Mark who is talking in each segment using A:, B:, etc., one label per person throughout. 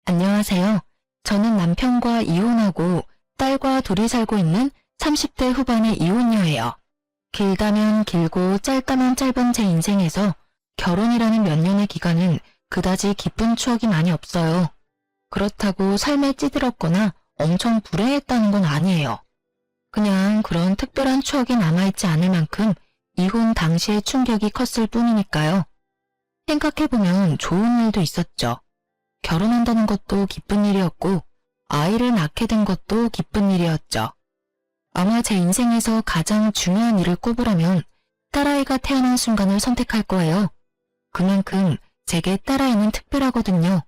A: 안녕하세요. 저는 남편과 이혼하고 딸과 둘이 살고 있는 30대 후반의 이혼녀예요. 길다면 길고 짧다면 짧은 제 인생에서 결혼이라는 몇 년의 기간은 그다지 기쁜 추억이 많이 없어요. 그렇다고 삶에 찌들었거나 엄청 불행했다는 건 아니에요. 그냥 그런 특별한 추억이 남아있지 않을 만큼 이혼 당시의 충격이 컸을 뿐이니까요. 생각해보면 좋은 일도 있었죠. 결혼한다는 것도 기쁜 일이었고 아이를 낳게 된 것도 기쁜 일이었죠. 아마 제 인생에서 가장 중요한 일을 꼽으라면 딸아이가 태어난 순간을 선택할 거예요. 그만큼 제게 딸아이는 특별하거든요.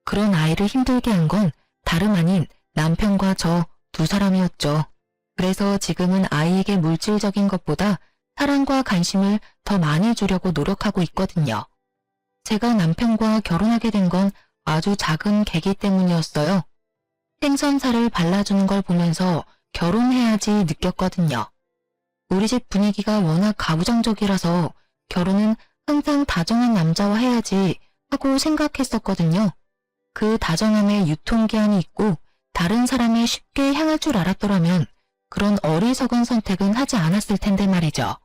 A: 그런 아이를 힘들게 한 건 다름 아닌 남편과 저 두 사람이었죠. 그래서 지금은 아이에게 물질적인 것보다 사랑과 관심을 더 많이 주려고 노력하고 있거든요. 제가 남편과 결혼하게 된 건 아주 작은 계기 때문이었어요. 생선살을 발라주는 걸 보면서 결혼해야지 느꼈거든요. 우리 집 분위기가 워낙 가부장적이라서 결혼은 항상 다정한 남자와 해야지 하고 생각했었거든요. 그 다정함에 유통기한이 있고 다른 사람에 쉽게 향할 줄 알았더라면 그런 어리석은 선택은 하지 않았을 텐데 말이죠.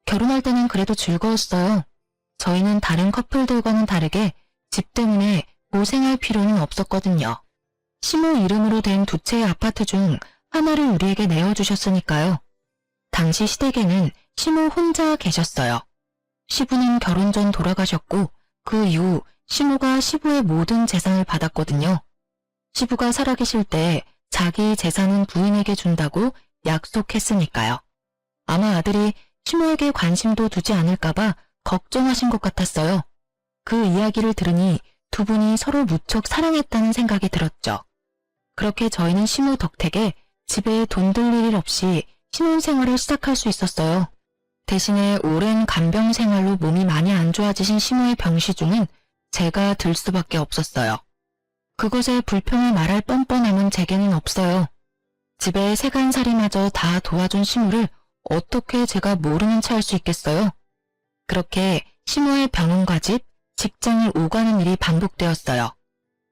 A: 결혼할 때는 그래도 즐거웠어요. 저희는 다른 커플들과는 다르게 집 때문에 고생할 필요는 없었거든요. 시모 이름으로 된 두 채의 아파트 중 하나를 우리에게 내어주셨으니까요. 당시 시댁에는 시모 혼자 계셨어요. 시부는 결혼 전 돌아가셨고 그 이후 시모가 시부의 모든 재산을 받았거든요. 시부가 살아계실 때 자기 재산은 부인에게 준다고 약속했으니까요. 아마 아들이 시모에게 관심도 두지 않을까봐 걱정하신 것 같았어요. 그 이야기를 들으니 두 분이 서로 무척 사랑했다는 생각이 들었죠. 그렇게 저희는 시모 덕택에 집에 돈 들일 일 없이 신혼생활을 시작할 수 있었어요. 대신에 오랜 간병 생활로 몸이 많이 안 좋아지신 시모의 병시중은 제가 들 수밖에 없었어요. 그것에 불평을 말할 뻔뻔함은 제게는 없어요. 집에 세간살이마저 다 도와준 시모를 어떻게 제가 모르는 채 할 수 있겠어요? 그렇게 시모의 병원과 집, 직장을 오가는 일이 반복되었어요.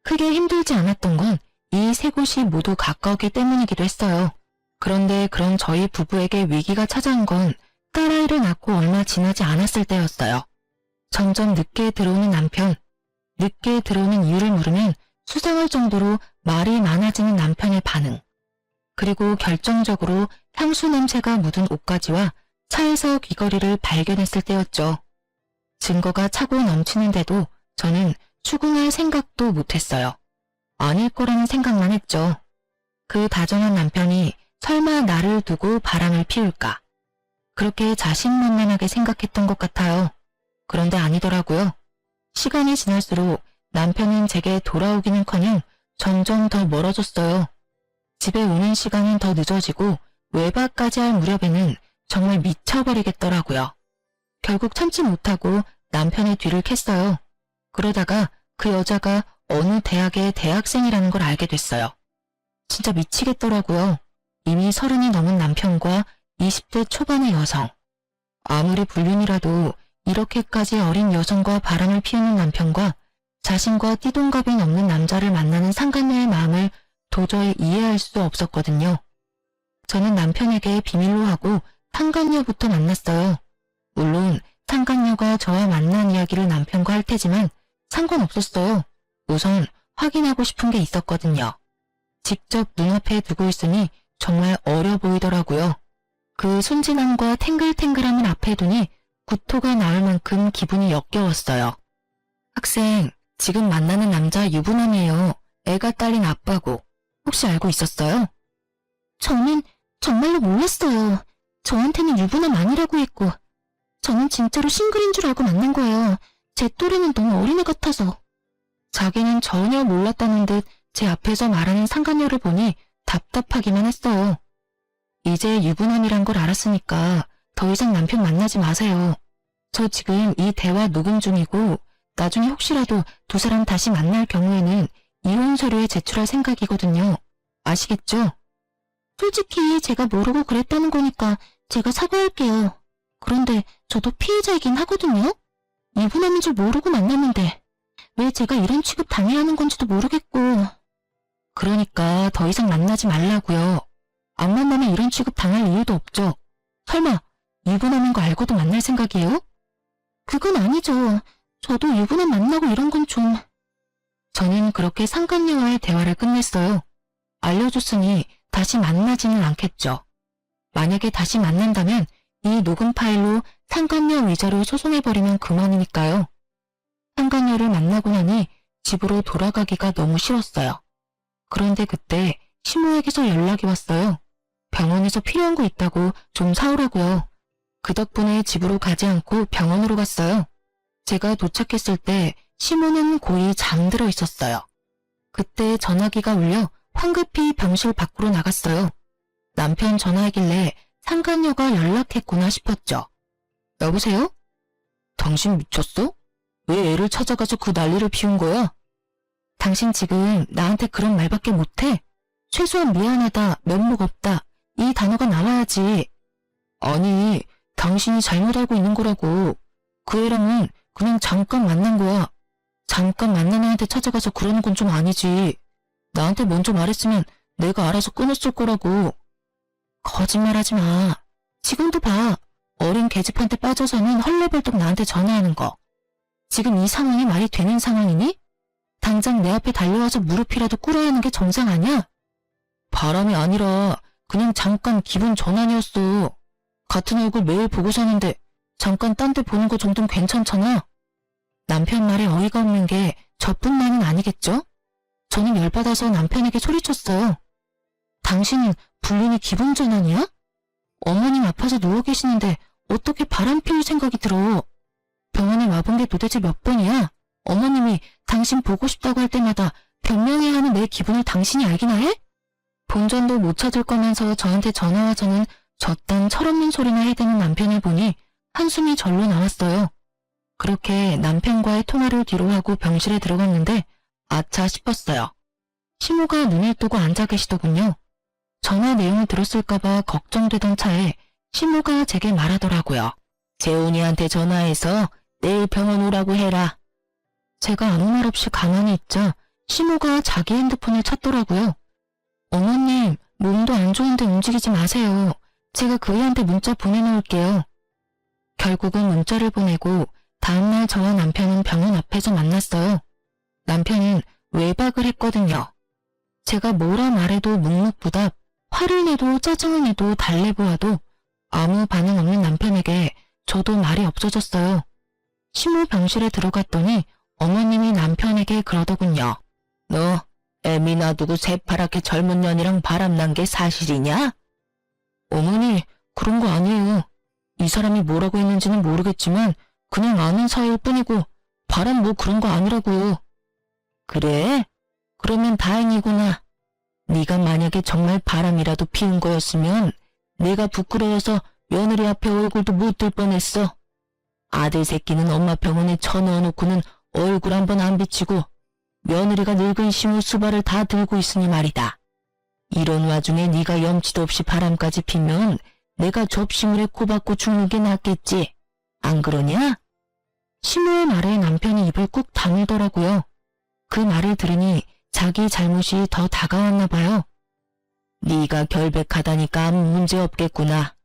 A: 크게 힘들지 않았던 건 이 세 곳이 모두 가까웠기 때문이기도 했어요. 그런데 그런 저희 부부에게 위기가 찾아온 건 딸아이를 낳고 얼마 지나지 않았을 때였어요. 점점 늦게 들어오는 남편, 늦게 들어오는 이유를 물으면 수상할 정도로 말이 많아지는 남편의 반응, 그리고 결정적으로 향수 냄새가 묻은 옷가지와 차에서 귀걸이를 발견했을 때였죠. 증거가 차고 넘치는데도 저는 추궁할 생각도 못했어요. 아닐 거라는 생각만 했죠. 그 다정한 남편이 설마 나를 두고 바람을 피울까? 그렇게 자신만만하게 생각했던 것 같아요. 그런데 아니더라고요. 시간이 지날수록 남편은 제게 돌아오기는커녕 점점 더 멀어졌어요. 집에 오는 시간은 더 늦어지고 외박까지 할 무렵에는 정말 미쳐버리겠더라고요. 결국 참지 못하고 남편의 뒤를 캤어요. 그러다가 그 여자가 어느 대학의 대학생이라는 걸 알게 됐어요. 진짜 미치겠더라고요. 이미 30이 넘은 남편과 20대 초반의 여성. 아무리 불륜이라도 이렇게까지 어린 여성과 바람을 피우는 남편과 자신과 띠동갑이 넘는 남자를 만나는 상간녀의 마음을 도저히 이해할 수 없었거든요. 저는 남편에게 비밀로 하고 상간녀부터 만났어요. 물론 상간녀가 저와 만난 이야기를 남편과 할 테지만 상관없었어요. 우선 확인하고 싶은 게 있었거든요. 직접 눈앞에 두고 있으니 정말 어려 보이더라고요. 그 순진함과 탱글탱글함을 앞에 두니 구토가 나올 만큼 기분이 역겨웠어요. 학생, 지금 만나는 남자 유부남이에요. 애가 딸린 아빠고. 혹시 알고 있었어요?
B: 저는 정말로 몰랐어요. 저한테는 유부남 아니라고 했고 저는 진짜로 싱글인 줄 알고 만난 거예요. 제 또래는 너무 어린애 같아서.
A: 자기는 전혀 몰랐다는 듯 제 앞에서 말하는 상간녀를 보니 답답하기만 했어요. 이제 유부남이란 걸 알았으니까 더 이상 남편 만나지 마세요. 저 지금 이 대화 녹음 중이고 나중에 혹시라도 두 사람 다시 만날 경우에는 이혼 서류에 제출할 생각이거든요. 아시겠죠?
B: 솔직히 제가 모르고 그랬다는 거니까 제가 사과할게요. 그런데 저도 피해자이긴 하거든요. 유부남인 줄 모르고 만났는데 왜 제가 이런 취급 당해야 하는 건지도 모르겠고.
A: 그러니까 더 이상 만나지 말라고요. 안 만나면 이런 취급 당할 이유도 없죠. 설마 유부남인 거 알고도 만날 생각이에요?
B: 그건 아니죠. 저도 유부남 만나고 이런 건 좀...
A: 저는 그렇게 상간녀와의 대화를 끝냈어요. 알려줬으니 다시 만나지는 않겠죠. 만약에 다시 만난다면 이 녹음 파일로 상간녀 위자료 소송해버리면 그만이니까요. 상간녀를 만나고 나니 집으로 돌아가기가 너무 싫었어요. 그런데 그때 시모에게서 연락이 왔어요. 병원에서 필요한 거 있다고 좀 사오라고요. 그 덕분에 집으로 가지 않고 병원으로 갔어요. 제가 도착했을 때 시모는 고이 잠들어 있었어요. 그때 전화기가 울려 황급히 병실 밖으로 나갔어요. 남편 전화하길래 상간녀가 연락했구나 싶었죠. 여보세요? 당신 미쳤어? 왜 애를 찾아가서 그 난리를 피운 거야? 당신 지금 나한테 그런 말밖에 못해? 최소한 미안하다, 면목 없다, 이 단어가 나와야지. 아니, 당신이 잘못 알고 있는 거라고. 그 애랑은 그냥 잠깐 만난 거야. 잠깐 만난 애한테 찾아가서 그러는 건 좀 아니지. 나한테 먼저 말했으면 내가 알아서 끊었을 거라고. 거짓말하지 마. 지금도 봐. 어린 계집한테 빠져서는 헐레벌떡 나한테 전화하는 거. 지금 이 상황이 말이 되는 상황이니? 당장 내 앞에 달려와서 무릎이라도 꿇어야 하는 게 정상 아니야? 바람이 아니라 그냥 잠깐 기분 전환이었어. 같은 얼굴 매일 보고 사는데 잠깐 딴 데 보는 거 정도는 괜찮잖아. 남편 말에 어이가 없는 게 저뿐만은 아니겠죠? 저는 열받아서 남편에게 소리쳤어요. 당신은 불륜이 기분 전환이야? 어머님 아파서 누워 계시는데 어떻게 바람 피울 생각이 들어? 병원에 와본 게 도대체 몇 번이야? 어머님이 당신 보고 싶다고 할 때마다 변명해야 하는 내 기분을 당신이 알기나 해? 본전도 못 찾을 거면서 저한테 전화와서는 저딴 철없는 소리나 해대는 남편을 보니 한숨이 절로 나왔어요. 그렇게 남편과의 통화를 뒤로 하고 병실에 들어갔는데 아차 싶었어요. 시모가 눈을 뜨고 앉아 계시더군요. 전화 내용을 들었을까봐 걱정되던 차에 시모가 제게 말하더라고요. 재훈이한테 전화해서 내일 병원 오라고 해라. 제가 아무 말 없이 가만히 있자 시모가 자기 핸드폰을 찾더라고요. 어머님, 몸도 안 좋은데 움직이지 마세요. 제가 그 애한테 문자 보내놓을게요. 결국은 문자를 보내고 다음날 저와 남편은 병원 앞에서 만났어요. 남편은 외박을 했거든요. 제가 뭐라 말해도 묵묵부답, 화를 내도 짜증을 내도 달래보아도 아무 반응 없는 남편에게 저도 말이 없어졌어요. 시모 병실에 들어갔더니 어머님이 남편에게 그러더군요. 너 애미 놔두고 새파랗게 젊은 년이랑 바람난 게 사실이냐? 어머니, 그런 거 아니에요. 이 사람이 뭐라고 했는지는 모르겠지만 그냥 아는 사이일 뿐이고 바람 뭐 그런 거 아니라고요. 그래? 그러면 다행이구나. 네가 만약에 정말 바람이라도 피운 거였으면 내가 부끄러워서 며느리 앞에 얼굴도 못 들 뻔했어. 아들 새끼는 엄마 병원에 쳐넣어놓고는 얼굴 한번 안 비치고 며느리가 늙은 시모 수발을 다 들고 있으니 말이다. 이런 와중에 네가 염치도 없이 바람까지 피면 내가 접시물에 코박고 죽는 게 낫겠지. 안 그러냐? 시모의 말에 남편이 입을 꾹 다물더라고요. 그 말을 들으니 자기 잘못이 더 다가왔나 봐요. 네가 결백하다니까 아무 문제 없겠구나.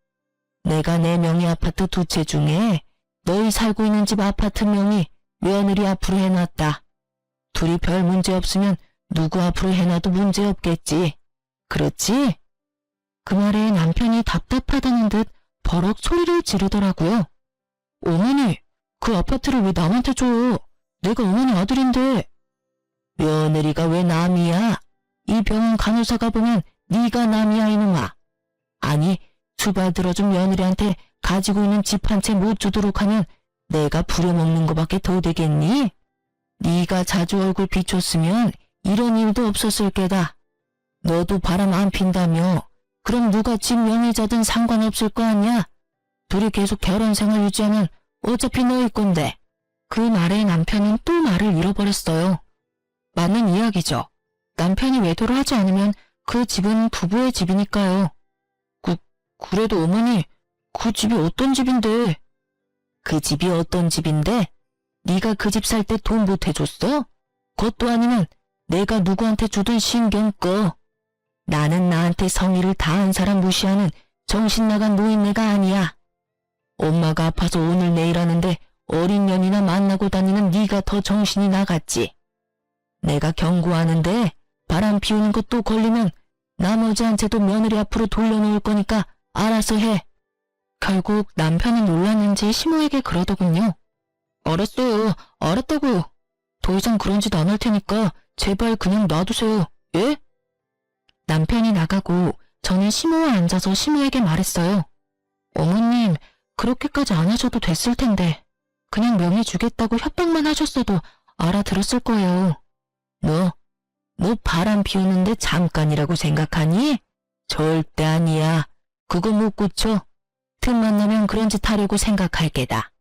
A: 내가 내 명의 아파트 2채 중에 너희 살고 있는 집 아파트 명의 며느리 앞으로 해놨다. 둘이 별 문제 없으면 누구 앞으로 해놔도 문제 없겠지. 그렇지? 그 말에 남편이 답답하다는 듯 버럭 소리를 지르더라고요. 어머니, 그 아파트를 왜 남한테 줘? 내가 어머니 아들인데. 며느리가 왜 남이야? 이 병원 간호사가 보면 네가 남이야 이놈아. 아니, 수발 들어준 며느리한테 가지고 있는 집 한 채 못 주도록 하면 내가 부려먹는 거밖에 더 되겠니? 네가 자주 얼굴 비췄으면 이런 일도 없었을 게다. 너도 바람 안 핀다며. 그럼 누가 집 명의자든 상관없을 거 아니야? 둘이 계속 결혼 생활 유지하면 어차피 너일 건데. 그 말에 남편은 또 말을 잃어버렸어요. 맞는 이야기죠. 남편이 외도를 하지 않으면 그 집은 부부의 집이니까요. 그래도 어머니, 그 집이 어떤 집인데? 그 집이 어떤 집인데? 네가 그 집 살 때 돈 보태줬어? 그것도 아니면 내가 누구한테 주든 신경 꺼. 나는 나한테 성의를 다한 사람 무시하는 정신 나간 노인네가 아니야. 엄마가 아파서 오늘 내일 하는데 어린 년이나 만나고 다니는 네가 더 정신이 나갔지. 내가 경고하는데 바람 피우는 것도 걸리면 나머지한테도 며느리 앞으로 돌려놓을 거니까 알아서 해. 결국 남편은 놀랐는지 시모에게 그러더군요. 알았어요. 알았다고요. 더 이상 그런 짓 안 할 테니까 제발 그냥 놔두세요. 예? 남편이 나가고 저는 시모와 앉아서 시모에게 말했어요. 어머님, 그렇게까지 안 하셔도 됐을 텐데 그냥 명의 주겠다고 협박만 하셨어도 알아들었을 거예요. 너 바람 피우는데 잠깐이라고 생각하니? 절대 아니야. 그거 못 고쳐. 틈만 나면 그런 짓 하려고 생각할 게다.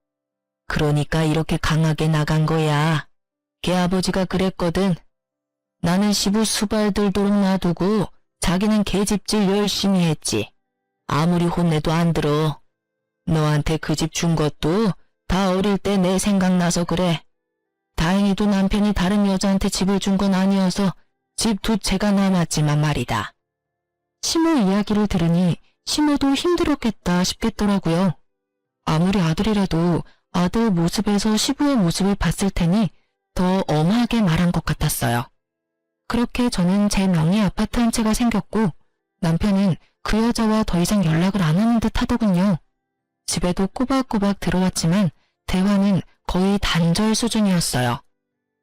A: 그러니까 이렇게 강하게 나간 거야. 걔 아버지가 그랬거든. 나는 시부 수발 들도록 놔두고 자기는 계집질 열심히 했지. 아무리 혼내도 안 들어. 너한테 그 집 준 것도 다 어릴 때 내 생각나서 그래. 다행히도 남편이 다른 여자한테 집을 준 건 아니어서 집 두 채가 남았지만 말이다. 시모 이야기를 들으니 시모도 힘들었겠다 싶겠더라고요. 아무리 아들이라도 아들 모습에서 시부의 모습을 봤을 테니 더 엄하게 말한 것 같았어요. 그렇게 저는 제 명의 아파트 한 채가 생겼고 남편은 그 여자와 더 이상 연락을 안 하는 듯 하더군요. 집에도 꼬박꼬박 들어왔지만 대화는 거의 단절 수준이었어요.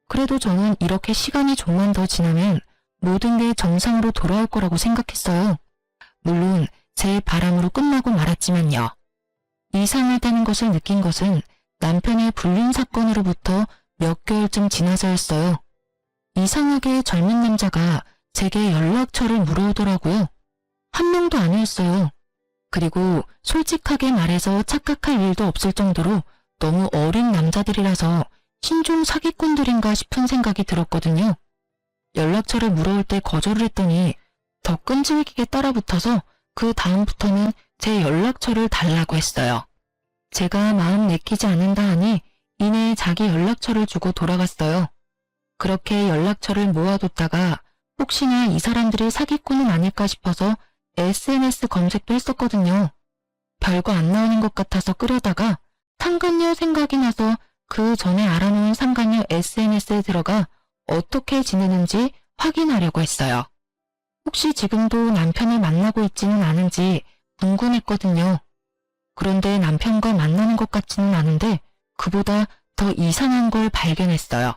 A: 그래도 저는 이렇게 시간이 좀만 더 지나면 모든 게 정상으로 돌아올 거라고 생각했어요. 물론 제 바람으로 끝나고 말았지만요. 이상하다는 것을 느낀 것은 남편의 불륜 사건으로부터 몇 개월쯤 지나서였어요. 이상하게 젊은 남자가 제게 연락처를 물어오더라고요. 한 명도 아니었어요. 그리고 솔직하게 말해서 착각할 일도 없을 정도로 너무 어린 남자들이라서 신종 사기꾼들인가 싶은 생각이 들었거든요. 연락처를 물어올 때 거절을 했더니 더 끈질기게 따라붙어서 그 다음부터는 제 연락처를 달라고 했어요. 제가 마음 내키지 않는다 하니 이내 자기 연락처를 주고 돌아갔어요. 그렇게 연락처를 모아뒀다가 혹시나 이 사람들이 사기꾼은 아닐까 싶어서 SNS 검색도 했었거든요. 별거 안 나오는 것 같아서 끄려다가 상간녀 생각이 나서 그 전에 알아놓은 상간녀 SNS에 들어가 어떻게 지내는지 확인하려고 했어요. 혹시 지금도 남편을 만나고 있지는 않은지 궁금했거든요. 그런데 남편과 만나는 것 같지는 않은데 그보다 더 이상한 걸 발견했어요.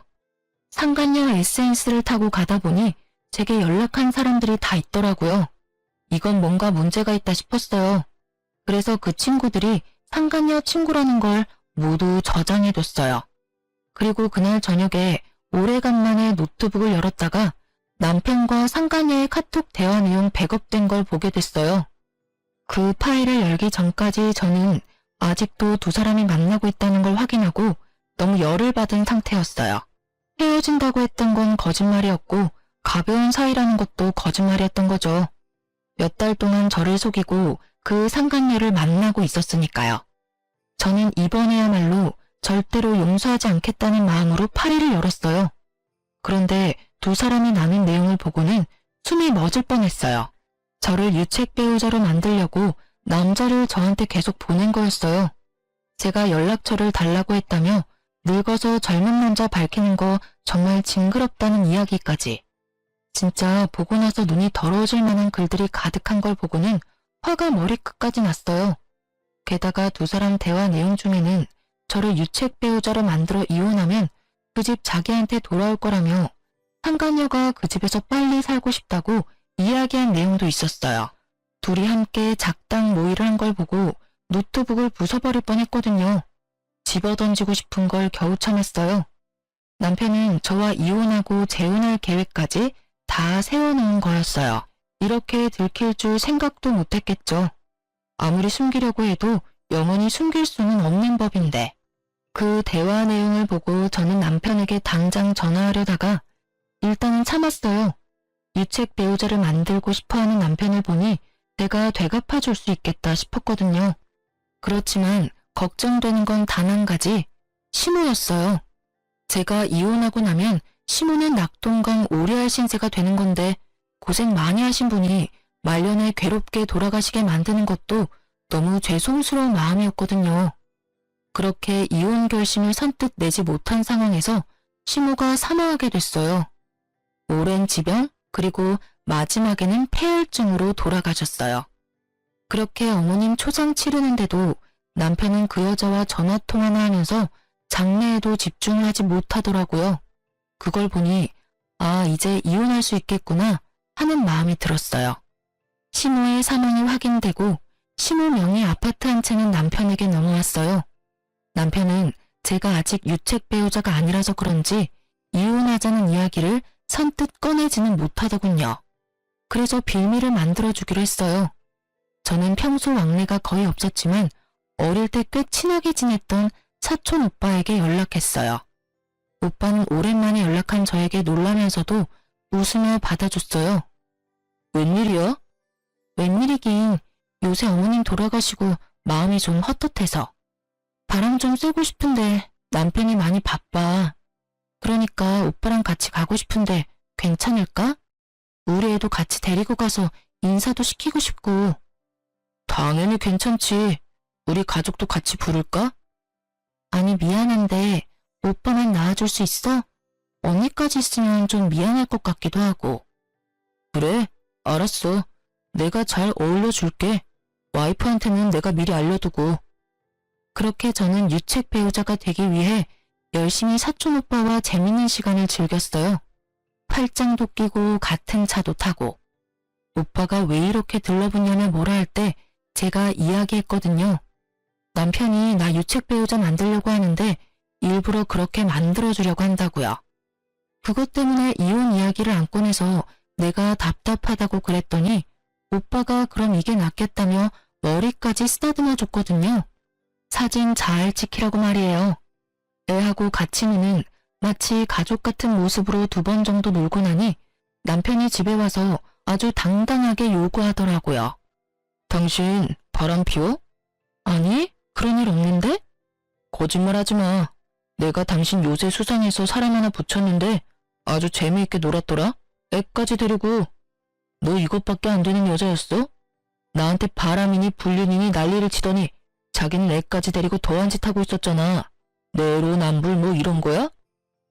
A: 상간녀 SNS를 타고 가다 보니 제게 연락한 사람들이 다 있더라고요. 이건 뭔가 문제가 있다 싶었어요. 그래서 그 친구들이 상간녀 친구라는 걸 모두 저장해뒀어요. 그리고 그날 저녁에 오래간만에 노트북을 열었다가 남편과 상간녀의 카톡 대화 내용 백업된 걸 보게 됐어요. 그 파일을 열기 전까지 저는 아직도 두 사람이 만나고 있다는 걸 확인하고 너무 열을 받은 상태였어요. 헤어진다고 했던 건 거짓말이었고 가벼운 사이라는 것도 거짓말이었던 거죠. 몇 달 동안 저를 속이고 그 상간녀를 만나고 있었으니까요. 저는 이번에야말로 절대로 용서하지 않겠다는 마음으로 파일을 열었어요. 그런데 두 사람이 나눈 내용을 보고는 숨이 멎을 뻔했어요. 저를 유책 배우자로 만들려고 남자를 저한테 계속 보낸 거였어요. 제가 연락처를 달라고 했다며 늙어서 젊은 남자 밝히는 거 정말 징그럽다는 이야기까지. 진짜 보고 나서 눈이 더러워질 만한 글들이 가득한 걸 보고는 화가 머리끝까지 났어요. 게다가 두 사람 대화 내용 중에는 저를 유책 배우자로 만들어 이혼하면 그 집 자기한테 돌아올 거라며 상간녀가 그 집에서 빨리 살고 싶다고 이야기한 내용도 있었어요. 둘이 함께 작당 모의를 한 걸 보고 노트북을 부숴버릴 뻔했거든요. 집어던지고 싶은 걸 겨우 참았어요. 남편은 저와 이혼하고 재혼할 계획까지 다 세워놓은 거였어요. 이렇게 들킬 줄 생각도 못했겠죠. 아무리 숨기려고 해도 영원히 숨길 수는 없는 법인데. 그 대화 내용을 보고 저는 남편에게 당장 전화하려다가 일단은 참았어요. 유책 배우자를 만들고 싶어하는 남편을 보니 내가 되갚아줄 수 있겠다 싶었거든요. 그렇지만 걱정되는 건 단 한 가지, 신호였어요. 제가 이혼하고 나면 시모는 낙동강 오리알 신세가 되는 건데 고생 많이 하신 분이 말년에 괴롭게 돌아가시게 만드는 것도 너무 죄송스러운 마음이었거든요. 그렇게 이혼 결심을 선뜻 내지 못한 상황에서 시모가 사망하게 됐어요. 오랜 지병 그리고 마지막에는 폐혈증으로 돌아가셨어요. 그렇게 어머님 초장 치르는데도 남편은 그 여자와 전화통화나 하면서 장래에도 집중을 하지 못하더라고요. 그걸 보니 아 이제 이혼할 수 있겠구나 하는 마음이 들었어요. 시모의 사망이 확인되고 시모 명의 아파트 한 채는 남편에게 넘어왔어요. 남편은 제가 아직 유책 배우자가 아니라서 그런지 이혼하자는 이야기를 선뜻 꺼내지는 못하더군요. 그래서 빌미를 만들어주기로 했어요. 저는 평소 왕래가 거의 없었지만 어릴 때 꽤 친하게 지냈던 사촌 오빠에게 연락했어요. 오빠는 오랜만에 연락한 저에게 놀라면서도 웃으며 받아줬어요. 웬일이야? 웬일이긴 요새 어머님 돌아가시고 마음이 좀 헛헛해서. 바람 좀 쐬고 싶은데 남편이 많이 바빠. 그러니까 오빠랑 같이 가고 싶은데 괜찮을까? 우리 애도 같이 데리고 가서 인사도 시키고 싶고. 당연히 괜찮지. 우리 가족도 같이 부를까? 아니 미안한데 오빠만 나와줄 수 있어? 언니까지 있으면 좀 미안할 것 같기도 하고. 그래, 알았어. 내가 잘 어울려줄게. 와이프한테는 내가 미리 알려두고. 그렇게 저는 유책 배우자가 되기 위해 열심히 사촌 오빠와 재밌는 시간을 즐겼어요. 팔짱도 끼고 같은 차도 타고. 오빠가 왜 이렇게 들러붙냐며 뭐라 할 때 제가 이야기했거든요. 남편이 나 유책 배우자 만들려고 하는데 일부러 그렇게 만들어주려고 한다고요. 그것 때문에 이혼 이야기를 안 꺼내서 내가 답답하다고 그랬더니 오빠가 그럼 이게 낫겠다며 머리까지 쓰다듬어 줬거든요. 사진 잘 찍히라고 말이에요. 애하고 같이 노는 마치 가족 같은 모습으로 2번 정도 놀고 나니 남편이 집에 와서 아주 당당하게 요구하더라고요. 당신 바람 피워? 아니, 그런 일 없는데? 거짓말하지 마. 내가 당신 요새 수상해서 사람 하나 붙였는데 아주 재미있게 놀았더라. 애까지 데리고. 너 이것밖에 안 되는 여자였어? 나한테 바람이니 불륜이니 난리를 치더니 자기는 애까지 데리고 더한 짓 하고 있었잖아. 내로남불 뭐 이런 거야?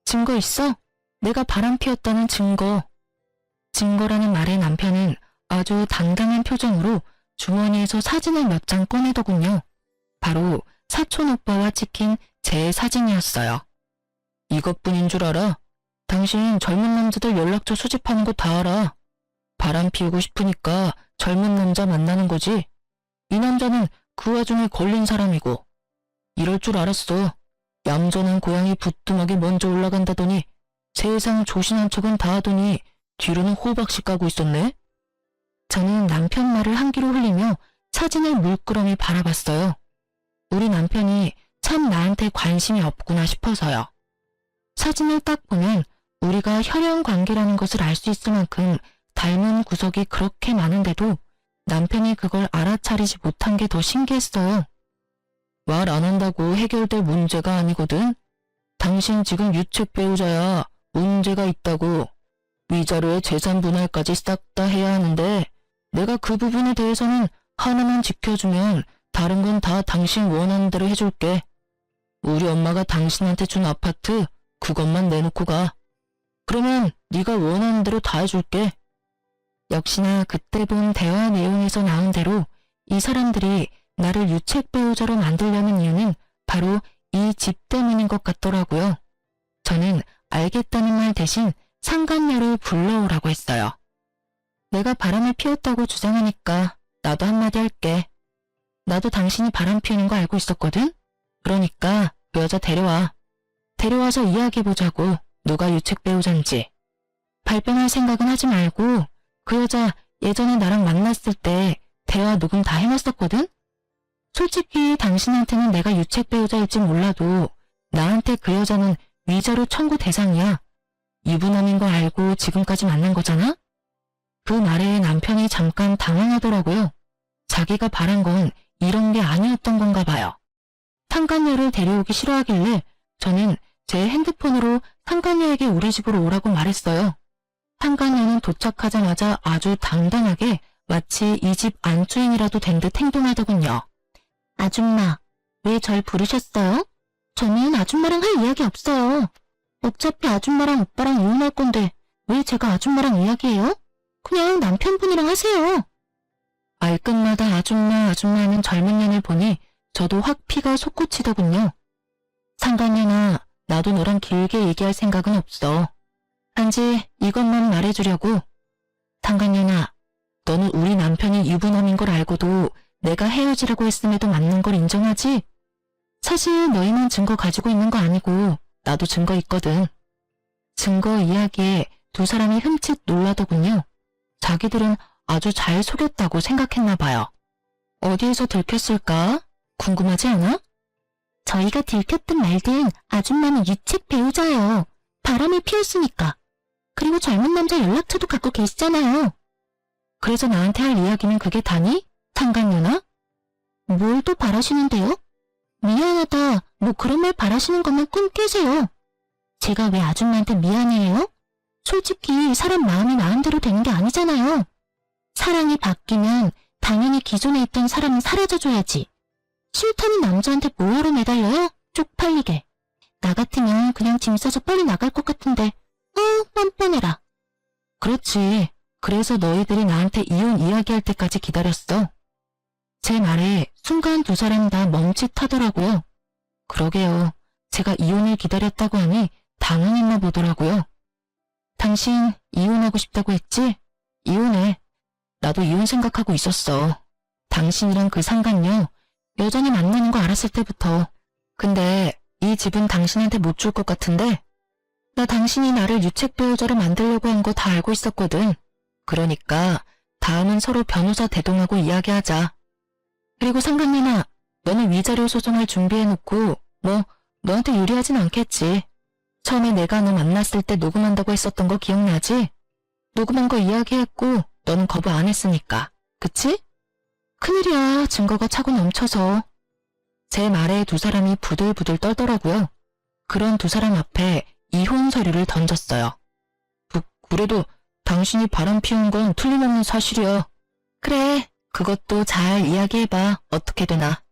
A: 증거 있어? 내가 바람 피웠다는 증거. 증거라는 말에 남편은 아주 당당한 표정으로 주머니에서 사진을 몇 장 꺼내더군요. 바로 사촌 오빠와 찍힌 제 사진이었어요. 이것뿐인 줄 알아? 당신 젊은 남자들 연락처 수집하는 거 다 알아. 바람 피우고 싶으니까 젊은 남자 만나는 거지. 이 남자는 그 와중에 걸린 사람이고. 이럴 줄 알았어. 얌전한 고양이 부뚜막이 먼저 올라간다더니 세상 조신한 척은 다 하더니 뒤로는 호박씨 까고 있었네. 저는 남편 말을 한 귀로 흘리며 사진을 물끄러미 바라봤어요. 우리 남편이 참 나한테 관심이 없구나 싶어서요. 사진을 딱 보면 우리가 혈연 관계라는 것을 알 수 있을 만큼 닮은 구석이 그렇게 많은데도 남편이 그걸 알아차리지 못한 게 더 신기했어요. 말 안 한다고 해결될 문제가 아니거든. 당신 지금 유책 배우자야. 문제가 있다고. 위자료에 재산 분할까지 싹 다 해야 하는데 내가 그 부분에 대해서는 하나만 지켜주면 다른 건 다 당신 원하는 대로 해줄게. 우리 엄마가 당신한테 준 아파트 그것만 내놓고 가. 그러면 네가 원하는 대로 다 해줄게. 역시나 그때 본 대화 내용에서 나온 대로 이 사람들이 나를 유책 배우자로 만들려는 이유는 바로 이 집 때문인 것 같더라고요. 저는 알겠다는 말 대신 상간녀를 불러오라고 했어요. 내가 바람을 피웠다고 주장하니까 나도 한마디 할게. 나도 당신이 바람 피우는 거 알고 있었거든? 그러니까 그 여자 데려와. 데려와서 이야기해보자고. 누가 유책 배우자인지. 발뺌할 생각은 하지 말고 그 여자 예전에 나랑 만났을 때 대화 녹음 다 해놨었거든? 솔직히 당신한테는 내가 유책 배우자일지 몰라도 나한테 그 여자는 위자료 청구 대상이야. 유부남인 거 알고 지금까지 만난 거잖아? 그 말에 남편이 잠깐 당황하더라고요. 자기가 바란 건 이런 게 아니었던 건가 봐요. 상간녀를 데려오기 싫어하길래 저는 제 핸드폰으로 상간녀에게 우리 집으로 오라고 말했어요. 상간녀는 도착하자마자 아주 당당하게 마치 이 집 안주인이라도 된 듯 행동하더군요.
B: 아줌마, 왜 절 부르셨어요? 저는 아줌마랑 할 이야기 없어요. 어차피 아줌마랑 오빠랑 이혼할 건데 왜 제가 아줌마랑 이야기해요? 그냥 남편분이랑 하세요.
A: 말끝마다 아줌마 하는 젊은 년을 보니 저도 확 피가 솟구치더군요. 상간녀나 나도 너랑 길게 얘기할 생각은 없어. 단지 이것만 말해주려고. 상간녀나 너는 우리 남편이 유부남인 걸 알고도 내가 헤어지라고 했음에도 맞는 걸 인정하지? 사실 너희만 증거 가지고 있는 거 아니고 나도 증거 있거든. 증거 이야기에 두 사람이 흠칫 놀라더군요. 자기들은 아주 잘 속였다고 생각했나 봐요. 어디에서 들켰을까? 궁금하지 않아?
B: 저희가 들켰든 말든 아줌마는 유책 배우자예요. 바람을 피웠으니까. 그리고 젊은 남자 연락처도 갖고 계시잖아요.
A: 그래서 나한테 할 이야기는 그게 다니? 상간녀나?
B: 뭘 또 바라시는데요? 미안하다, 뭐 그런 말 바라시는 것만 꿈 깨세요. 제가 왜 아줌마한테 미안해요? 솔직히 사람 마음이 마음대로 되는 게 아니잖아요. 사랑이 바뀌면 당연히 기존에 있던 사람은 사라져줘야지. 싫다는 남자한테 뭐하러 매달려요? 쪽팔리게. 나 같으면 그냥 짐 싸서 빨리 나갈 것 같은데 뻔뻔해라.
A: 그렇지. 그래서 너희들이 나한테 이혼 이야기할 때까지 기다렸어. 제 말에 순간 두 사람 다 멈칫하더라고요. 그러게요. 제가 이혼을 기다렸다고 하니 당황했나 보더라고요. 당신 이혼하고 싶다고 했지? 이혼해. 나도 이혼 생각하고 있었어. 당신이랑 그 상간녀 여전히 만나는 거 알았을 때부터. 근데 이 집은 당신한테 못 줄 것 같은데? 나 당신이 나를 유책 배우자로 만들려고 한 거 다 알고 있었거든. 그러니까 다음은 서로 변호사 대동하고 이야기하자. 그리고 상간녀나 너는 위자료 소송을 준비해놓고 뭐 너한테 유리하진 않겠지. 처음에 내가 너 만났을 때 녹음한다고 했었던 거 기억나지? 녹음한 거 이야기했고 너는 거부 안 했으니까. 그치? 큰일이야. 증거가 차고 넘쳐서. 제 말에 두 사람이 부들부들 떨더라고요. 그런 두 사람 앞에 이혼 서류를 던졌어요. 그래도 당신이 바람 피운 건 틀림없는 사실이야. 그래, 그것도 잘 이야기해봐. 어떻게 되나.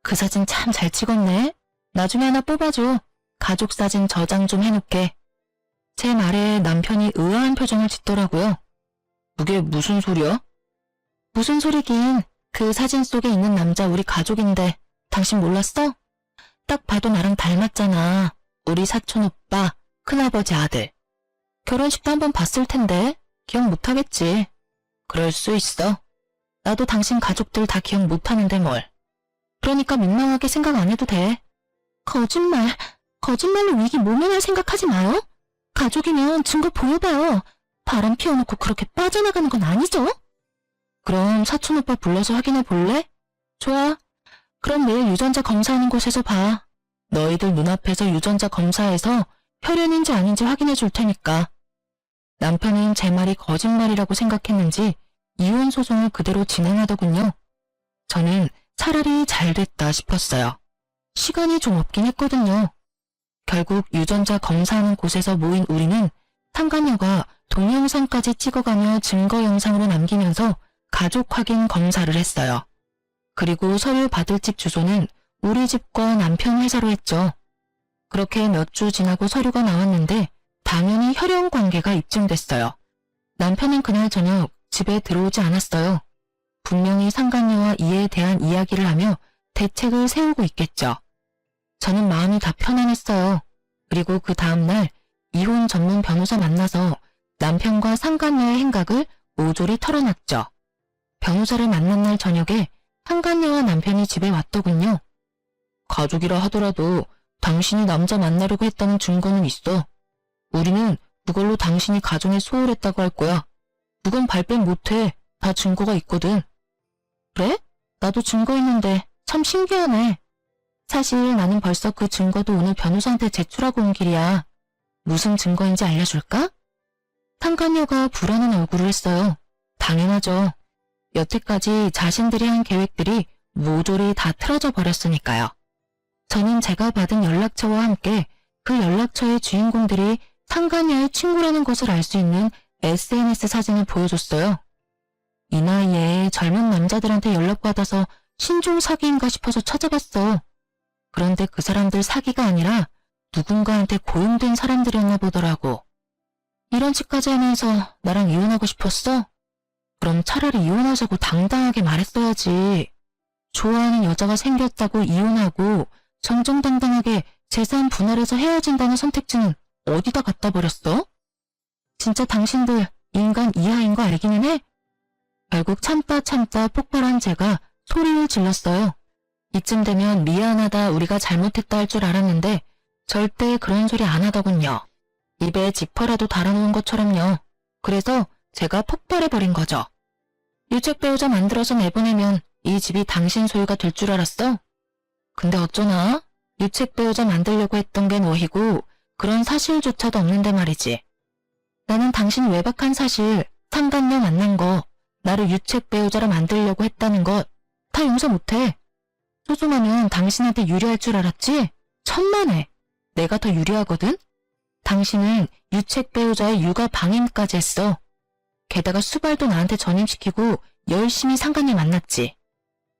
A: 그 사진 참 잘 찍었네. 나중에 하나 뽑아줘. 가족 사진 저장 좀 해놓게. 제 말에 남편이 의아한 표정을 짓더라고요. 그게 무슨 소리야? 무슨 소리긴. 그 사진 속에 있는 남자 우리 가족인데 당신 몰랐어? 딱 봐도 나랑 닮았잖아. 우리 사촌 오빠, 큰아버지 아들. 결혼식도 한번 봤을 텐데 기억 못하겠지. 그럴 수 있어. 나도 당신 가족들 다 기억 못하는데 뭘. 그러니까 민망하게 생각 안 해도 돼.
B: 거짓말로 위기 모면할 생각하지 마요. 가족이면 증거 보여봐요. 바람 피워놓고 그렇게 빠져나가는 건 아니죠?
A: 그럼 사촌 오빠 불러서 확인해 볼래? 좋아. 그럼 내일 유전자 검사하는 곳에서 봐. 너희들 눈앞에서 유전자 검사해서 혈연인지 아닌지 확인해 줄 테니까. 남편은 제 말이 거짓말이라고 생각했는지 이혼 소송을 그대로 진행하더군요. 저는 차라리 잘 됐다 싶었어요. 시간이 좀 없긴 했거든요. 결국 유전자 검사하는 곳에서 모인 우리는 상간녀가 동영상까지 찍어가며 증거 영상으로 남기면서 가족 확인 검사를 했어요. 그리고 서류 받을 집 주소는 우리 집과 남편 회사로 했죠. 그렇게 몇 주 지나고 서류가 나왔는데 당연히 혈연 관계가 입증됐어요. 남편은 그날 저녁 집에 들어오지 않았어요. 분명히 상간녀와 이에 대한 이야기를 하며 대책을 세우고 있겠죠. 저는 마음이 다 편안했어요. 그리고 그 다음날 이혼 전문 변호사 만나서 남편과 상간녀의 행각을 모조리 털어놨죠. 변호사를 만난 날 저녁에 상간녀와 남편이 집에 왔더군요. 가족이라 하더라도 당신이 남자 만나려고 했다는 증거는 있어. 우리는 그걸로 당신이 가정에 소홀했다고 할 거야. 그건 발뺌 못해. 다 증거가 있거든. 그래? 나도 증거 있는데 참 신기하네. 사실 나는 벌써 그 증거도 오늘 변호사한테 제출하고 온 길이야. 무슨 증거인지 알려줄까? 상간녀가 불안한 얼굴을 했어요. 당연하죠. 여태까지 자신들이 한 계획들이 모조리 다 틀어져 버렸으니까요. 저는 제가 받은 연락처와 함께 그 연락처의 주인공들이 상간녀의 친구라는 것을 알 수 있는 SNS 사진을 보여줬어요. 이 나이에 젊은 남자들한테 연락받아서 신종 사기인가 싶어서 찾아봤어. 그런데 그 사람들 사기가 아니라 누군가한테 고용된 사람들이었나 보더라고. 이런 짓까지 하면서 나랑 이혼하고 싶었어? 그럼 차라리 이혼하자고 당당하게 말했어야지. 좋아하는 여자가 생겼다고 이혼하고 정정당당하게 재산 분할해서 헤어진다는 선택지는 어디다 갖다 버렸어? 진짜 당신들 인간 이하인 거 알기는 해? 결국 참다 폭발한 제가 소리를 질렀어요. 이쯤 되면 미안하다 우리가 잘못했다 할 줄 알았는데 절대 그런 소리 안 하더군요. 입에 지퍼라도 달아놓은 것처럼요. 그래서 제가 폭발해버린 거죠. 유책 배우자 만들어서 내보내면 이 집이 당신 소유가 될 줄 알았어? 근데 어쩌나? 유책 배우자 만들려고 했던 게 너희고 그런 사실조차도 없는데 말이지. 나는 당신 외박한 사실, 상간녀 만난 거, 나를 유책 배우자로 만들려고 했다는 것 다 용서 못해. 소송하면 당신한테 유리할 줄 알았지? 천만에. 내가 더 유리하거든? 당신은 유책 배우자의 육아 방임까지 했어. 게다가 수발도 나한테 전임시키고 열심히 상간녀 만났지.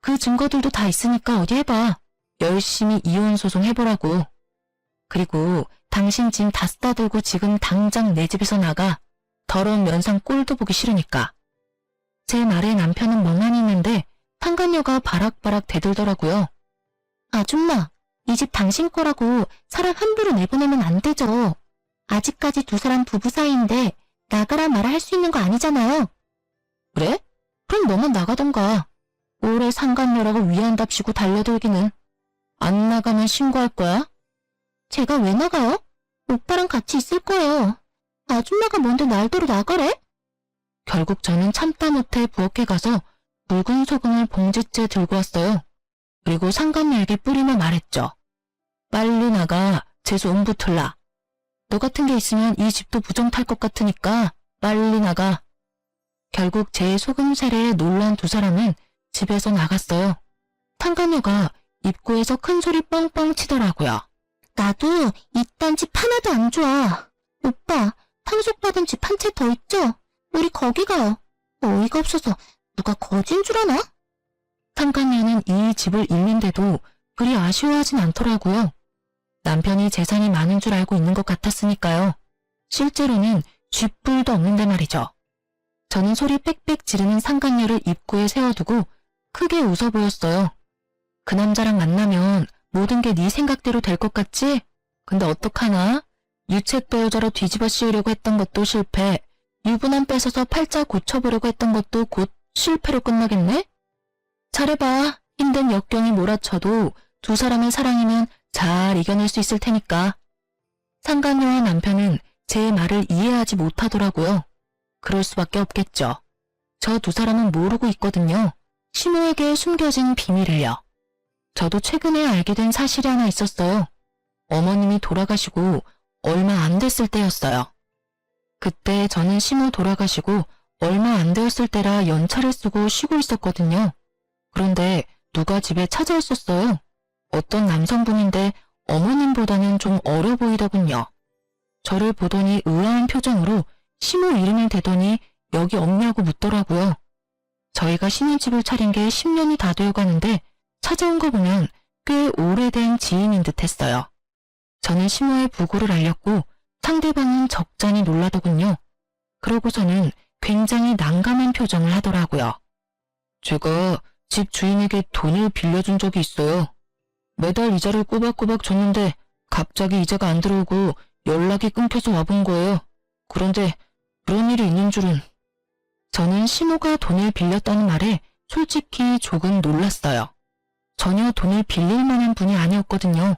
A: 그 증거들도 다 있으니까 어디 해봐. 열심히 이혼 소송 해보라고. 그리고 당신 짐 다 싸들고 지금 당장 내 집에서 나가. 더러운 면상 꼴도 보기 싫으니까. 제 말에 남편은 멍하니 있는데 상간녀가 바락바락 대들더라고요. 아줌마, 이 집 당신 거라고 사람 함부로 내보내면 안 되죠. 아직까지 두 사람 부부 사이인데 나가란 말을 할 수 있는 거 아니잖아요. 그래? 그럼 너만 나가던가. 오래 상간녀라고 위안답시고 달려들기는. 안 나가면 신고할 거야? 제가 왜 나가요? 오빠랑 같이 있을 거예요. 아줌마가 뭔데 날대로 나가래? 결국 저는 참다 못해 부엌에 가서 붉은 소금을 봉지째 들고 왔어요. 그리고 상간녀에게 뿌리며 말했죠. 빨리 나가, 재수 옴붙을라. 너 같은 게 있으면 이 집도 부정 탈 것 같으니까 빨리 나가. 결국 제 소금 세례에 놀란 두 사람은 집에서 나갔어요. 상간녀가 입구에서 큰 소리 뻥뻥 치더라고요. 나도 이딴 집 하나도 안 좋아. 오빠, 상속받은 집 한 채 더 있죠? 우리 거기 가요. 어이가 없어서 누가 거진 줄 아나? 상간녀는 이 집을 잃는데도 그리 아쉬워하진 않더라고요. 남편이 재산이 많은 줄 알고 있는 것 같았으니까요. 실제로는 쥐뿔도 없는데 말이죠. 저는 소리 빽빽 지르는 상간녀를 입구에 세워두고 크게 웃어 보였어요. 그 남자랑 만나면 모든 게 네 생각대로 될 것 같지? 근데 어떡하나? 유책 배우자로 뒤집어 씌우려고 했던 것도 실패, 유부남 뺏어서 팔자 고쳐보려고 했던 것도 곧 실패로 끝나겠네? 잘해봐. 힘든 역경이 몰아쳐도 두 사람의 사랑이면 잘 이겨낼 수 있을 테니까. 상간녀와 남편은 제 말을 이해하지 못하더라고요. 그럴 수밖에 없겠죠. 저 두 사람은 모르고 있거든요. 시모에게 숨겨진 비밀을요. 저도 최근에 알게 된 사실이 하나 있었어요. 어머님이 돌아가시고 얼마 안 됐을 때였어요. 그때 저는 시모 돌아가시고 얼마 안 되었을 때라 연차를 쓰고 쉬고 있었거든요. 그런데 누가 집에 찾아왔었어요. 어떤 남성분인데 어머님보다는 좀 어려 보이더군요. 저를 보더니 의아한 표정으로 시모 이름을 대더니 여기 없냐고 묻더라고요. 저희가 신혼집을 차린 게 10년이 다 되어가는데 찾아온 거 보면 꽤 오래된 지인인 듯 했어요. 저는 시모의 부고를 알렸고 상대방은 적잖이 놀라더군요. 그러고서는 굉장히 난감한 표정을 하더라고요. 제가 집 주인에게 돈을 빌려준 적이 있어요. 매달 이자를 꼬박꼬박 줬는데 갑자기 이자가 안 들어오고 연락이 끊겨서 와본 거예요. 그런데 그런 일이 있는 줄은. 저는 시모가 돈을 빌렸다는 말에 솔직히 조금 놀랐어요. 전혀 돈을 빌릴 만한 분이 아니었거든요.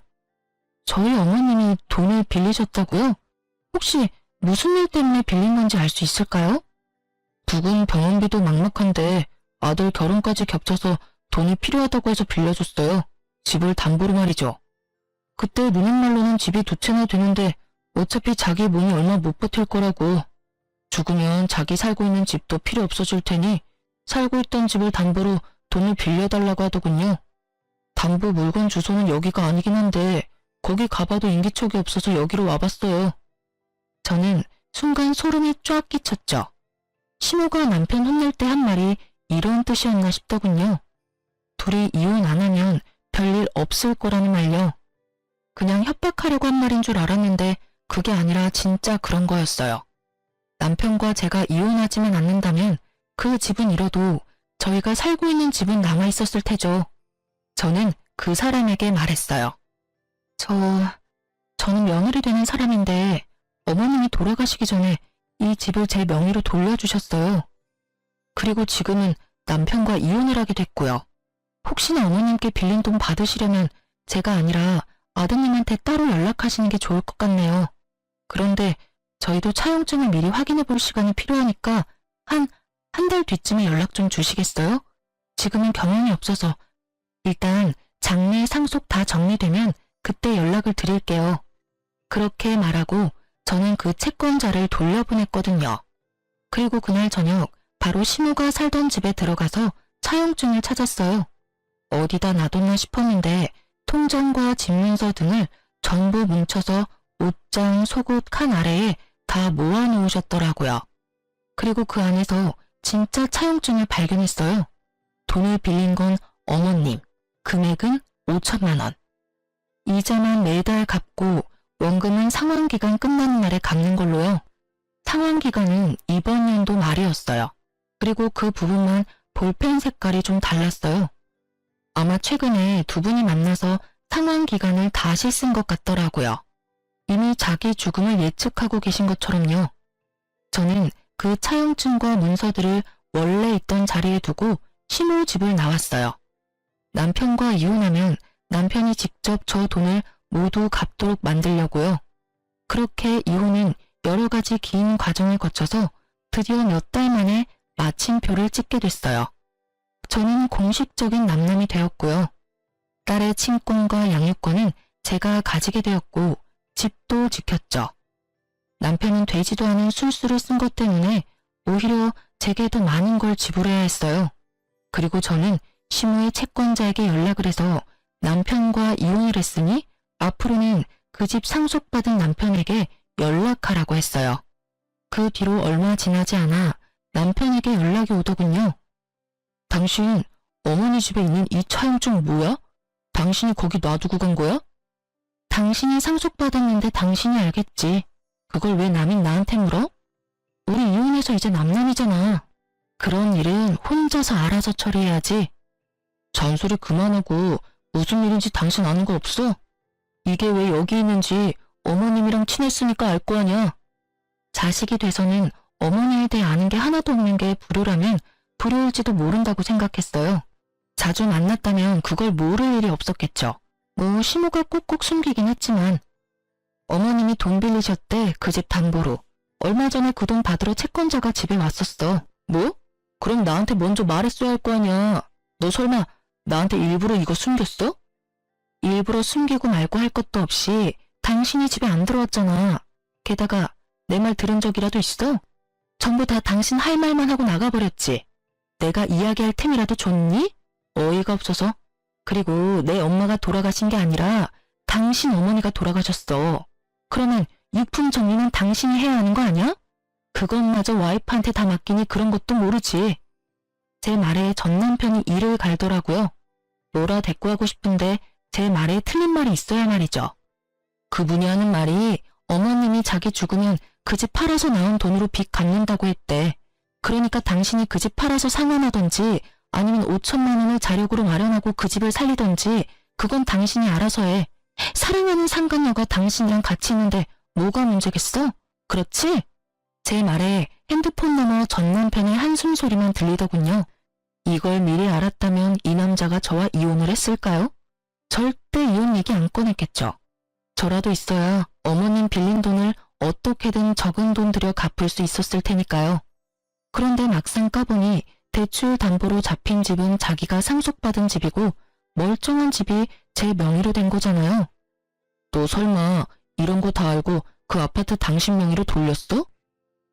A: 저희 어머님이 돈을 빌리셨다고요? 혹시 무슨 일 때문에 빌린 건지 알 수 있을까요? 부군 병원비도 막막한데 아들 결혼까지 겹쳐서 돈이 필요하다고 해서 빌려줬어요. 집을 담보로 말이죠. 그때 누님 말로는 집이 두 채나 되는데 어차피 자기 몸이 얼마 못 버틸 거라고. 죽으면 자기 살고 있는 집도 필요 없어질 테니 살고 있던 집을 담보로 돈을 빌려달라고 하더군요. 담보 물건 주소는 여기가 아니긴 한데 거기 가봐도 인기척이 없어서 여기로 와봤어요. 저는 순간 소름이 쫙 끼쳤죠. 시모가 남편 혼낼 때 한 말이 이런 뜻이었나 싶더군요. 둘이 이혼 안 하면 별일 없을 거라는 말요. 그냥 협박하려고 한 말인 줄 알았는데 그게 아니라 진짜 그런 거였어요. 남편과 제가 이혼하지만 않는다면 그 집은 잃어도 저희가 살고 있는 집은 남아있었을 테죠. 저는 그 사람에게 말했어요. 저는 며느리 되는 사람인데 어머님이 돌아가시기 전에 이 집을 제 명의로 돌려주셨어요. 그리고 지금은 남편과 이혼을 하게 됐고요. 혹시나 어머님께 빌린 돈 받으시려면 제가 아니라 아드님한테 따로 연락하시는 게 좋을 것 같네요. 그런데 저희도 차용증을 미리 확인해 볼 시간이 필요하니까 한 달 뒤쯤에 연락 좀 주시겠어요? 지금은 경험이 없어서 일단 장례 상속 다 정리되면 그때 연락을 드릴게요. 그렇게 말하고 저는 그 채권자를 돌려보냈거든요. 그리고 그날 저녁 바로 시모가 살던 집에 들어가서 차용증을 찾았어요. 어디다 놔뒀나 싶었는데 통장과 집문서 등을 전부 뭉쳐서 옷장, 속옷 칸 아래에 다 모아놓으셨더라고요. 그리고 그 안에서 진짜 차용증을 발견했어요. 돈을 빌린 건 어머님, 금액은 5천만 원. 이자만 매달 갚고 원금은 상환기간 끝나는 날에 갚는 걸로요. 상환기간은 이번 연도 말이었어요. 그리고 그 부분만 볼펜 색깔이 좀 달랐어요. 아마 최근에 두 분이 만나서 상환기간을 다시 쓴 것 같더라고요. 이미 자기 죽음을 예측하고 계신 것처럼요. 저는 그 차용증과 문서들을 원래 있던 자리에 두고 시모 집을 나왔어요. 남편과 이혼하면 남편이 직접 저 돈을 모두 갚도록 만들려고요. 그렇게 이혼은 여러 가지 긴 과정을 거쳐서 드디어 몇 달 만에 마침표를 찍게 됐어요. 저는 공식적인 남남이 되었고요. 딸의 친권과 양육권은 제가 가지게 되었고 집도 지켰죠. 남편은 되지도 않은 술수를 쓴 것 때문에 오히려 제게 더 많은 걸 지불해야 했어요. 그리고 저는 시모의 채권자에게 연락을 해서 남편과 이혼을 했으니 앞으로는 그 집 상속받은 남편에게 연락하라고 했어요. 그 뒤로 얼마 지나지 않아 남편에게 연락이 오더군요. 당신 어머니 집에 있는 이 차용증 뭐야? 당신이 거기 놔두고 간 거야? 당신이 상속받았는데 당신이 알겠지. 그걸 왜 남인 나한테 물어? 우리 이혼해서 이제 남남이잖아. 그런 일은 혼자서 알아서 처리해야지. 잔소리 그만하고 무슨 일인지 당신 아는 거 없어? 이게 왜 여기 있는지 어머님이랑 친했으니까 알 거 아냐. 자식이 돼서는 어머니에 대해 아는 게 하나도 없는 게 불효라면 불효일지도 모른다고 생각했어요. 자주 만났다면 그걸 모를 일이 없었겠죠. 뭐 시모가 꼭꼭 숨기긴 했지만 어머님이 돈 빌리셨대 그 집 담보로. 얼마 전에 그 돈 받으러 채권자가 집에 왔었어. 뭐? 그럼 나한테 먼저 말했어야 할 거 아니야. 너 설마 나한테 일부러 이거 숨겼어? 일부러 숨기고 말고 할 것도 없이 당신이 집에 안 들어왔잖아. 게다가 내 말 들은 적이라도 있어? 전부 다 당신 할 말만 하고 나가버렸지. 내가 이야기할 틈이라도 줬니? 어이가 없어서. 그리고 내 엄마가 돌아가신 게 아니라 당신 어머니가 돌아가셨어. 그러면 유품 정리는 당신이 해야 하는 거 아니야? 그것마저 와이프한테 다 맡기니 그런 것도 모르지. 제 말에 전 남편이 이를 갈더라고요. 뭐라 대꾸하고 싶은데 제 말에 틀린 말이 있어야 말이죠. 그분이 하는 말이 어머님이 자기 죽으면 그 집 팔아서 나온 돈으로 빚 갚는다고 했대. 그러니까 당신이 그 집 팔아서 상환하던지 아니면 5천만 원을 자력으로 마련하고 그 집을 살리던지 그건 당신이 알아서 해. 사랑하는 상간녀가 당신이랑 같이 있는데 뭐가 문제겠어? 그렇지? 제 말에 핸드폰 너머 전 남편의 한숨 소리만 들리더군요. 이걸 미리 알았다면 이 남자가 저와 이혼을 했을까요? 절대 이혼 얘기 안 꺼냈겠죠. 저라도 있어야 어머님 빌린 돈을 어떻게든 적은 돈 들여 갚을 수 있었을 테니까요. 그런데 막상 까보니 대출 담보로 잡힌 집은 자기가 상속받은 집이고 멀쩡한 집이 제 명의로 된 거잖아요. 너 설마 이런 거 다 알고 그 아파트 당신 명의로 돌렸어?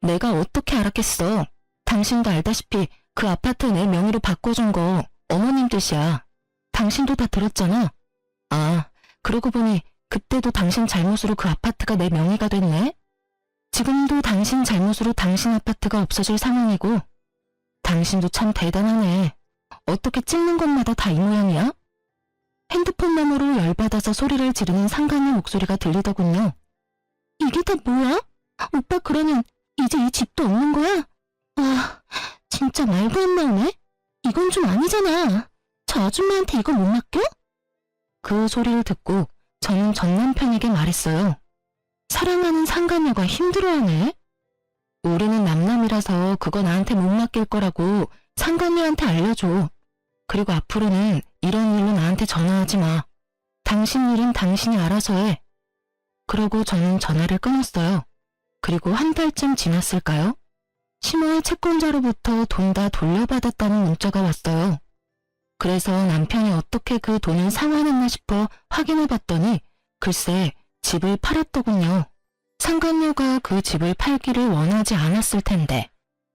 A: 내가 어떻게 알았겠어. 당신도 알다시피 그 아파트 내 명의로 바꿔준 거 어머님 뜻이야. 당신도 다 들었잖아. 아, 그러고 보니 그때도 당신 잘못으로 그 아파트가 내 명의가 됐네. 지금도 당신 잘못으로 당신 아파트가 없어질 상황이고, 당신도 참 대단하네. 어떻게 찍는 것마다 다 이 모양이야? 핸드폰 너머로 열받아서 소리를 지르는 상간녀 목소리가 들리더군요. 이게 다 뭐야? 오빠 그러면 이제 이 집도 없는 거야? 아, 진짜 말도 안 나오네? 이건 좀 아니잖아. 저 아줌마한테 이거 못 맡겨? 그 소리를 듣고 저는 전 남편에게 말했어요. 사랑하는 상간녀가 힘들어하네? 우리는 남남이라서 그거 나한테 못 맡길 거라고 상간녀한테 알려줘. 그리고 앞으로는 이런 일로 나한테 전화하지 마. 당신 일은 당신이 알아서 해. 그러고 저는 전화를 끊었어요. 그리고 한 달쯤 지났을까요? 심호의 채권자로부터 돈 다 돌려받았다는 문자가 왔어요. 그래서 남편이 어떻게 그 돈을 상환했나 싶어 확인해봤더니 글쎄 집을 팔았더군요. 상간녀가 그 집을 팔기를 원하지 않았을 텐데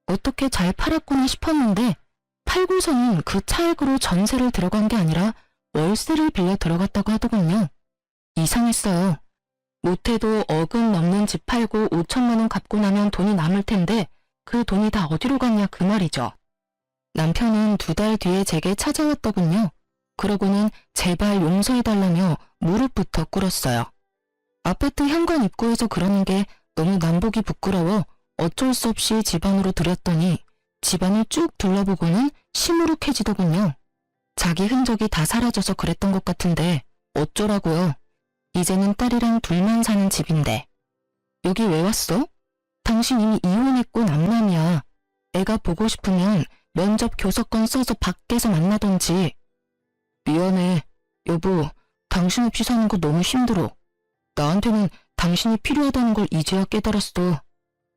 A: 어떻게 잘 팔았구나 싶었는데 팔고서는 그 차액으로 전세를 들어간 게 아니라 월세를 빌려 들어갔다고 하더군요. 이상했어요. 못해도 억은 넘는 집 팔고 5천만 원 갚고 나면 돈이 남을 텐데 그 돈이 다 어디로 갔냐 그 말이죠. 남편은 2달 뒤에 제게 찾아왔더군요. 그러고는 제발 용서해달라며 무릎부터 꿇었어요. 아파트 현관 입구에서 그러는 게 너무 남보기 부끄러워 어쩔 수 없이 집 안으로 들였더니 집안을 쭉 둘러보고는 시무룩해지더군요. 자기 흔적이 다 사라져서 그랬던 것 같은데 어쩌라고요. 이제는 딸이랑 둘만 사는 집인데. 여기 왜 왔어? 당신 이미 이혼했고 남남이야. 애가 보고 싶으면 면접 교섭권 써서 밖에서 만나던지. 미안해. 여보, 당신 없이 사는 거 너무 힘들어. 나한테는 당신이 필요하다는 걸 이제야 깨달았어.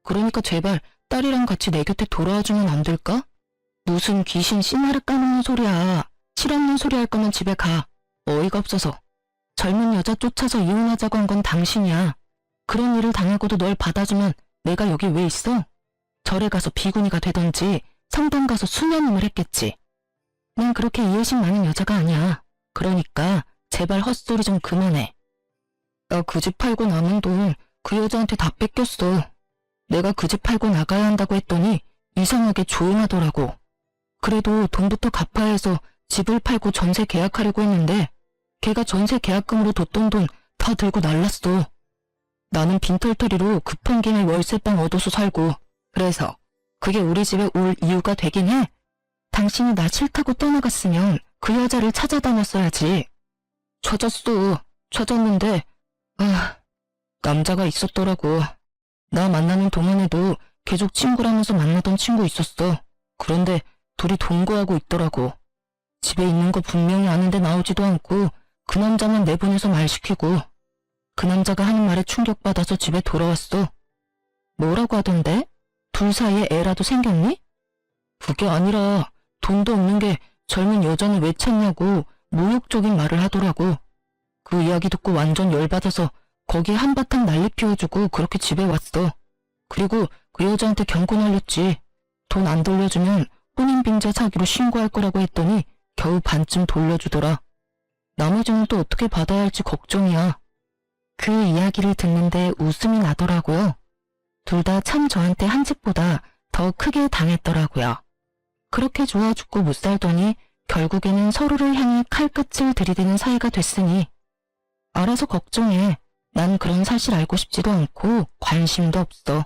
A: 그러니까 제발 딸이랑 같이 내 곁에 돌아와주면 안 될까? 무슨 귀신 씨나를 까먹는 소리야. 실없는 소리 할 거면 집에 가. 어이가 없어서. 젊은 여자 쫓아서 이혼하자고 한 건 당신이야. 그런 일을 당하고도 널 받아주면 내가 여기 왜 있어? 절에 가서 비구니가 되던지 성당 가서 수녀님을 했겠지. 난 그렇게 이해심 많은 여자가 아니야. 그러니까 제발 헛소리 좀 그만해. 나 그 집 팔고 남은 돈 그 여자한테 다 뺏겼어. 내가 그 집 팔고 나가야 한다고 했더니 이상하게 조용하더라고. 그래도 돈부터 갚아야 해서 집을 팔고 전세 계약하려고 했는데 걔가 전세 계약금으로 뒀던 돈 다 들고 날랐어. 나는 빈털터리로 급한 김에 월세방 얻어서 살고 그래서 그게 우리 집에 올 이유가 되긴 해. 당신이 나 싫다고 떠나갔으면 그 여자를 찾아다녔어야지. 찾았는데 남자가 있었더라고. 나 만나는 동안에도 계속 친구라면서 만나던 친구 있었어. 그런데 둘이 동거하고 있더라고. 집에 있는 거 분명히 아는데 나오지도 않고 그 남자만 내보내서 말 시키고 그 남자가 하는 말에 충격받아서 집에 돌아왔어. 뭐라고 하던데? 둘 사이에 애라도 생겼니? 그게 아니라 돈도 없는 게 젊은 여자는 왜 찾냐고 모욕적인 말을 하더라고. 그 이야기 듣고 완전 열받아서 거기에 한바탕 난리 피워주고 그렇게 집에 왔어. 그리고 그 여자한테 경고 날렸지. 돈 안 돌려주면 혼인빙자 사기로 신고할 거라고 했더니 겨우 반쯤 돌려주더라. 나머지는 또 어떻게 받아야 할지 걱정이야. 그 이야기를 듣는데 웃음이 나더라고요. 둘 다 참 저한테 한 집보다 더 크게 당했더라고요. 그렇게 좋아 죽고 못 살더니 결국에는 서로를 향해 칼끝을 들이대는 사이가 됐으니 알아서 걱정해. 난 그런 사실 알고 싶지도 않고 관심도 없어.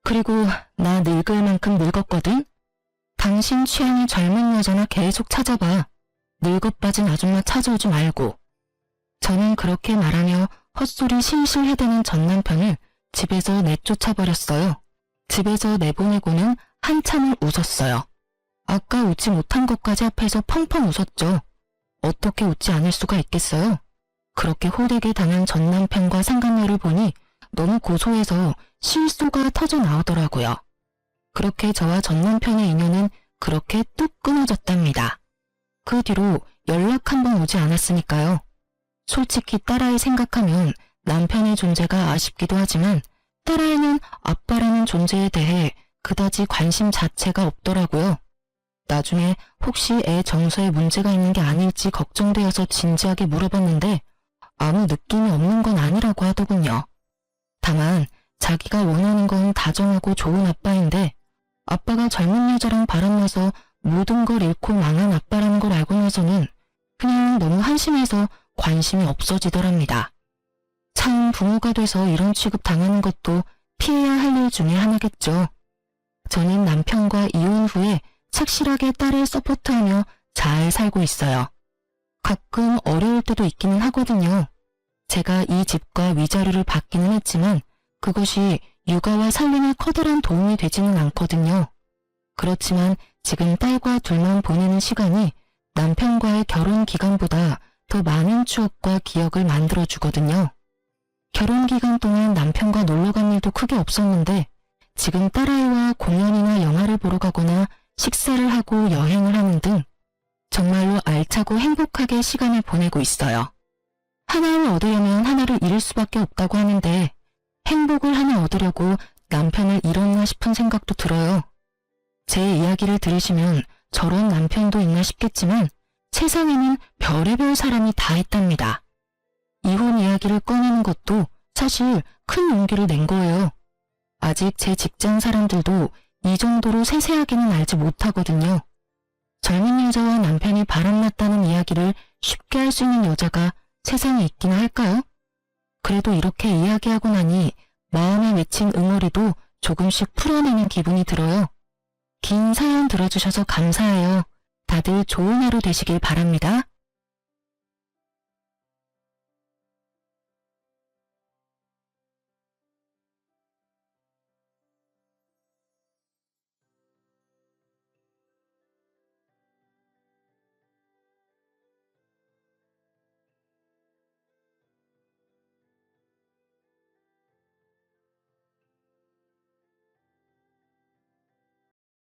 A: 그리고 나 늙을 만큼 늙었거든? 당신 취향의 젊은 여자나 계속 찾아봐. 늙어빠진 아줌마 찾아오지 말고. 저는 그렇게 말하며 헛소리 실실 해대는 전 남편을 집에서 내쫓아버렸어요. 집에서 내보내고는 한참을 웃었어요. 아까 웃지 못한 것까지 앞에서 펑펑 웃었죠. 어떻게 웃지 않을 수가 있겠어요? 그렇게 호되게 당한 전 남편과 상간녀를 보니 너무 고소해서 실소가 터져 나오더라고요. 그렇게 저와 전 남편의 인연은 그렇게 뚝 끊어졌답니다. 그 뒤로 연락 한 번 오지 않았으니까요. 솔직히 딸아이 생각하면 남편의 존재가 아쉽기도 하지만 딸아이는 아빠라는 존재에 대해 그다지 관심 자체가 없더라고요. 나중에 혹시 애 정서에 문제가 있는 게 아닐지 걱정되어서 진지하게 물어봤는데 아무 느낌이 없는 건 아니라고 하더군요. 다만 자기가 원하는 건 다정하고 좋은 아빠인데 아빠가 젊은 여자랑 바람나서 모든 걸 잃고 망한 아빠라는 걸 알고 나서는 그냥 너무 한심해서 관심이 없어지더랍니다. 참 부모가 돼서 이런 취급 당하는 것도 피해야 할 일 중에 하나겠죠. 저는 남편과 이혼 후에 착실하게 딸을 서포트하며 잘 살고 있어요. 가끔 어려울 때도 있기는 하거든요. 제가 이 집과 위자료를 받기는 했지만 그것이 육아와 살림에 커다란 도움이 되지는 않거든요. 그렇지만 지금 딸과 둘만 보내는 시간이 남편과의 결혼 기간보다 더 많은 추억과 기억을 만들어주거든요. 결혼 기간 동안 남편과 놀러 간 일도 크게 없었는데 지금 딸아이와 공연이나 영화를 보러 가거나 식사를 하고 여행을 하는 등 정말로 알차고 행복하게 시간을 보내고 있어요. 하나를 얻으려면 하나를 잃을 수밖에 없다고 하는데 행복을 하나 얻으려고 남편을 잃었나 싶은 생각도 들어요. 제 이야기를 들으시면 저런 남편도 있나 싶겠지만 세상에는 별의별 사람이 다 있답니다. 이혼 이야기를 꺼내는 것도 사실 큰 용기를 낸 거예요. 아직 제 직장 사람들도 이 정도로 세세하게는 알지 못하거든요. 젊은 여자와 남편이 바람났다는 이야기를 쉽게 할 수 있는 여자가 세상에 있기나 할까요? 그래도 이렇게 이야기하고 나니 마음에 맺힌 응어리도 조금씩 풀어내는 기분이 들어요. 긴 사연 들어주셔서 감사해요. 다들 좋은 하루 되시길 바랍니다.